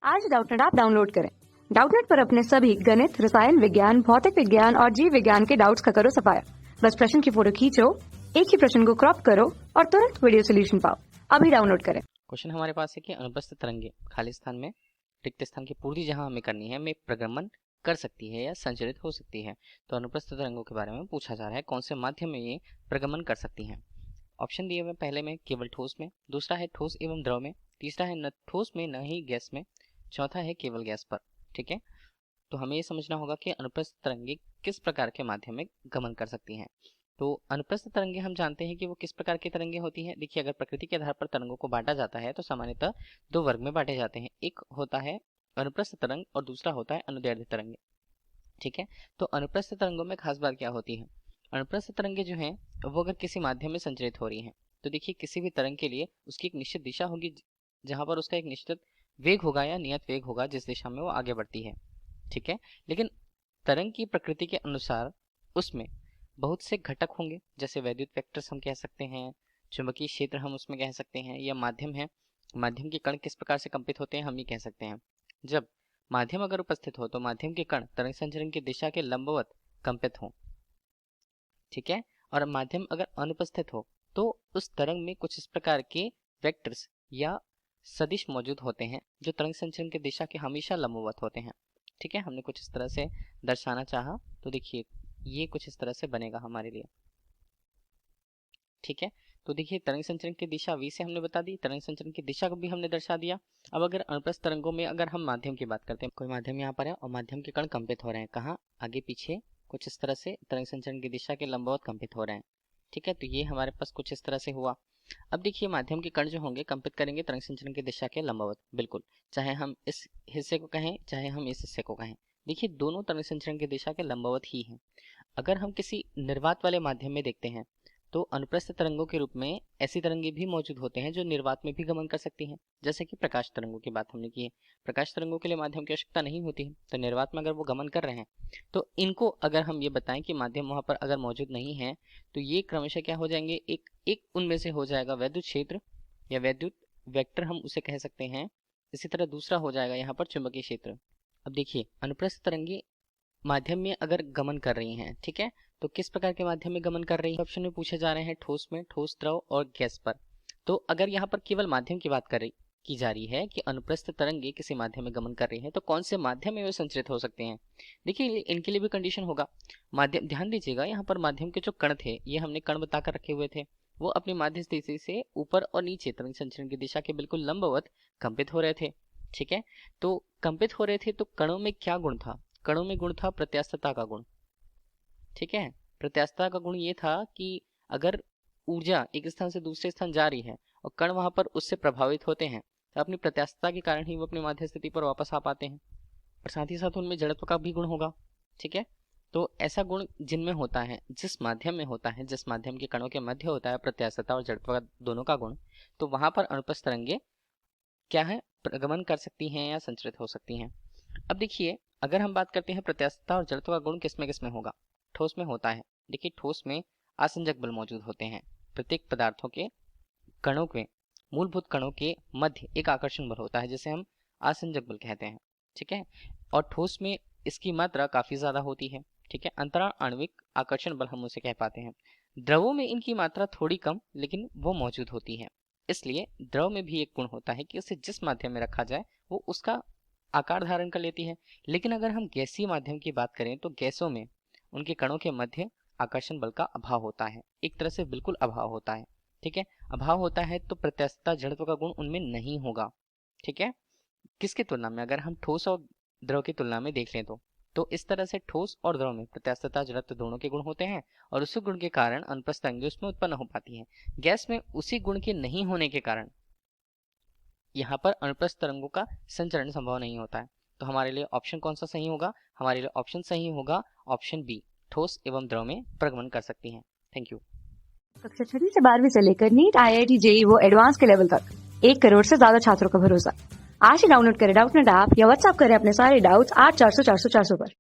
आज Doubtnut app download करें। Doubtnut पर अपने सभी गणित, रसायन विज्ञान, भौतिक विज्ञान और जीव विज्ञान के डाउट्स का करो सफाया। बस प्रश्न की फोटो खींचो, एक ही प्रश्न को क्रॉप करो और तुरंत वीडियो सोल्यूशन पाओ। अभी डाउनलोड करें। क्वेश्चन हमारे पास है कि अनुप्रस्थ तरंगे खाली स्थान में रिक्त स्थान की पूर्ति जहां हमें करनी है में प्रगमन कर सकती है या संचरित हो सकती है। तो अनुप्रस्थ तरंगों के बारे में पूछा जा रहा है, कौन से माध्यम में ये प्रगमन कर सकती हैं। ऑप्शन दिए हुए पहले में केवल ठोस में, दूसरा है ठोस एवं द्रव में, तीसरा है न ठोस में न ही गैस में, चौथा है केवल गैस पर। ठीक है, तो हमें ये समझना होगा कि अनुप्रस्थ तरंगे किस प्रकार के माध्यम में गमन कर सकती हैं। तो अनुप्रस्थ तरंगे हम जानते हैं कि वो किस प्रकार की तरंगे होती हैं। देखिए, अगर प्रकृति के आधार पर तरंगों को बांटा जाता है तो सामान्यतः दो वर्ग में बांटे जाते हैं। एक होता है अनुप्रस्थ तरंग और दूसरा होता है अनुदैर्ध्य तरंगे। ठीक है, तो अनुप्रस्थ तरंगों में खास बात क्या होती है। अनुप्रस्थ तरंगे जो हैं वो अगर किसी माध्यम में संचरित हो रही हैं तो देखिए, किसी भी तरंग के लिए उसकी एक निश्चित दिशा होगी जहां पर उसका एक निश्चित वेग होगा या नियत वेग होगा जिस दिशा में वो आगे बढ़ती है। ठीक है, लेकिन तरंग की प्रकृति के अनुसार उसमें बहुत से घटक होंगे, जैसे वैद्युत वेक्टर्स हम कह सकते हैं, चुंबकीय क्षेत्र हम उसमें कह सकते हैं, या माध्यम है, माध्यम के कण किस प्रकार से कंपित होते हैं हम ये कह सकते हैं। जब माध्यम अगर उपस्थित हो तो माध्यम के कण तरंग संचरण की दिशा के लंबवत कंपित हो। ठीक है, और माध्यम अगर अनुपस्थित हो तो उस तरंग में कुछ इस प्रकार के वेक्टर्स या सदिश मौजूद होते हैं जो तरंग संचरण की दिशा के हमेशा लंबवत होते हैं। ठीक है, हमने कुछ इस तरह से दर्शाना चाहा तो देखिए ये कुछ इस तरह से बनेगा हमारे लिए। ठीक है, तो देखिए तरंग संचरण की दिशा v से हमने बता दी, तरंग संचरण की दिशा को भी हमने दर्शा दिया। अब अगर अनुप्रस्थ तरंगों में अगर हम माध्यम की बात करते हैं, कोई माध्यम यहाँ पर है और माध्यम के कण कंपित हो रहे हैं, कहाँ, आगे पीछे कुछ इस तरह से तरंग संचरण की दिशा के लंबवत कंपित हो रहे हैं। ठीक है, तो ये हमारे पास कुछ इस तरह से हुआ। अब देखिए, माध्यम के कण जो होंगे कंपित करेंगे तरंग संचरण की दिशा के लंबवत, बिल्कुल, चाहे हम इस हिस्से को कहें चाहे हम इस हिस्से को कहें। देखिए, दोनों तरंग संचरण की दिशा के लंबवत ही हैं। अगर हम किसी निर्वात वाले माध्यम में देखते हैं तो अनुप्रस्थ तरंगों के रूप में ऐसी तरंगे भी मौजूद होते हैं जो निर्वात में भी गमन कर सकती हैं, जैसे कि प्रकाश तरंगों की बात हमने की है। प्रकाश तरंगों के लिए माध्यम की आवश्यकता नहीं होती है, तो निर्वात में अगर वो गमन कर रहे हैं तो इनको अगर हम ये बताएं कि माध्यम वहां पर अगर मौजूद नहीं है तो ये क्रमशः क्या हो जाएंगे, एक उनमें से हो जाएगा वैद्युत क्षेत्र या वैद्युत वेक्टर हम उसे कह सकते हैं। इसी तरह दूसरा हो जाएगा यहाँ पर चुंबकीय क्षेत्र। अब देखिए, अनुप्रस्थ तरंगे माध्यम में अगर गमन कर रही हैं, ठीक है, तो किस प्रकार के माध्यम में गमन कर रही है। ऑप्शन में पूछे जा रहे हैं ठोस में, ठोस, द्रव और गैस पर। तो अगर यहाँ पर केवल माध्यम की बात की जा रही है कि अनुप्रस्थ तरंगे किसी माध्यम में गमन कर रही हैं तो कौन से माध्यम में वे संचरित हो सकते हैं। देखिए, इनके लिए भी कंडीशन होगा। माध्यम, ध्यान दीजिएगा, यहाँ पर माध्यम के जो कण थे ये हमने कण बताकर रखे हुए थे, वो अपनी माध्य स्थिति से ऊपर और नीचे तरंग संचरण की दिशा के बिल्कुल लंबवत कंपित हो रहे थे। ठीक है, तो कंपित हो रहे थे तो कणों में क्या गुण था, कणों में गुण था प्रत्यास्थता का गुण। ठीक है, प्रत्यास्थता का गुण ये था कि अगर ऊर्जा एक स्थान से दूसरे स्थान जा रही है और कण वहां पर उससे प्रभावित होते हैं तो अपनी प्रत्यास्थता के कारण ही वो अपनी माध्य स्थिति पर वापस आ पाते हैं, और साथ ही साथ उनमें जड़त्व का भी गुण होगा। ठीक है, तो ऐसा गुण जिनमें होता है, जिस माध्यम में होता है, जिस माध्यम के कणों के मध्य होता है प्रत्यास्थता और जड़त्व का दोनों का गुण, तो वहां पर अनुप्रस्थ तरंगे क्या है, प्रगमन कर सकती हैं या संचरित हो सकती हैं। अब देखिए, अगर हम बात करते हैं प्रत्यास्थता और जड़त्व का गुण किस में होगा, ठोस में होता है। देखिए, ठोस में आसंजक बल मौजूद होते हैं। प्रत्येक पदार्थों के कणों के, मूलभूत कणों के मध्य एक आकर्षण बल होता है जिसे हम आसंजक बल कहते हैं। ठीक है, और ठोस में इसकी मात्रा काफी ज्यादा होती है। ठीक है, अंतराण आणविक आकर्षण बल हम उसे कह पाते हैं। द्रवों में इनकी मात्रा थोड़ी कम लेकिन वो मौजूद होती है। इसलिए द्रव में भी एक गुण होता है कि उसे जिस माध्यम में रखा जाए वो उसका आकार धारण कर लेती है। लेकिन अगर हम गैसीय माध्यम की बात करें तो गैसों में उनके कणों के मध्य आकर्षण बल का अभाव होता है, एक तरह से बिल्कुल अभाव होता है। ठीक है, अभाव होता है तो प्रत्यास्थता जड़त्व का गुण उनमें नहीं होगा। ठीक है, किसकी तुलना में, अगर हम ठोस और द्रव की तुलना में देख लें तो इस तरह से ठोस और द्रव में प्रत्यास्थता जड़त्व दोनों के गुण होते हैं और उसी गुण के कारण अनुप्रस्थ तरंगे उसमें उत्पन्न हो पाती है। गैस में उसी गुण के नहीं होने के कारण यहाँ पर अनुप्रस्थ तरंगों का संचरण संभव नहीं होता है। तो हमारे लिए ऑप्शन कौन सा सही होगा, हमारे लिए ऑप्शन सही होगा ऑप्शन बी, ठोस एवं द्रव में प्रगमन कर सकती हैं। Thank you. कक्षा 6 से 12वीं से लेकर नीट, IIT, JEE वो एडवांस के लेवल तक 1 करोड़ से ज्यादा छात्रों का भरोसा। आज ही डाउनलोड करें डाउटनेट ऐप या व्हाट्सएप करें अपने सारे डाउट्स 8400 400 400 पर।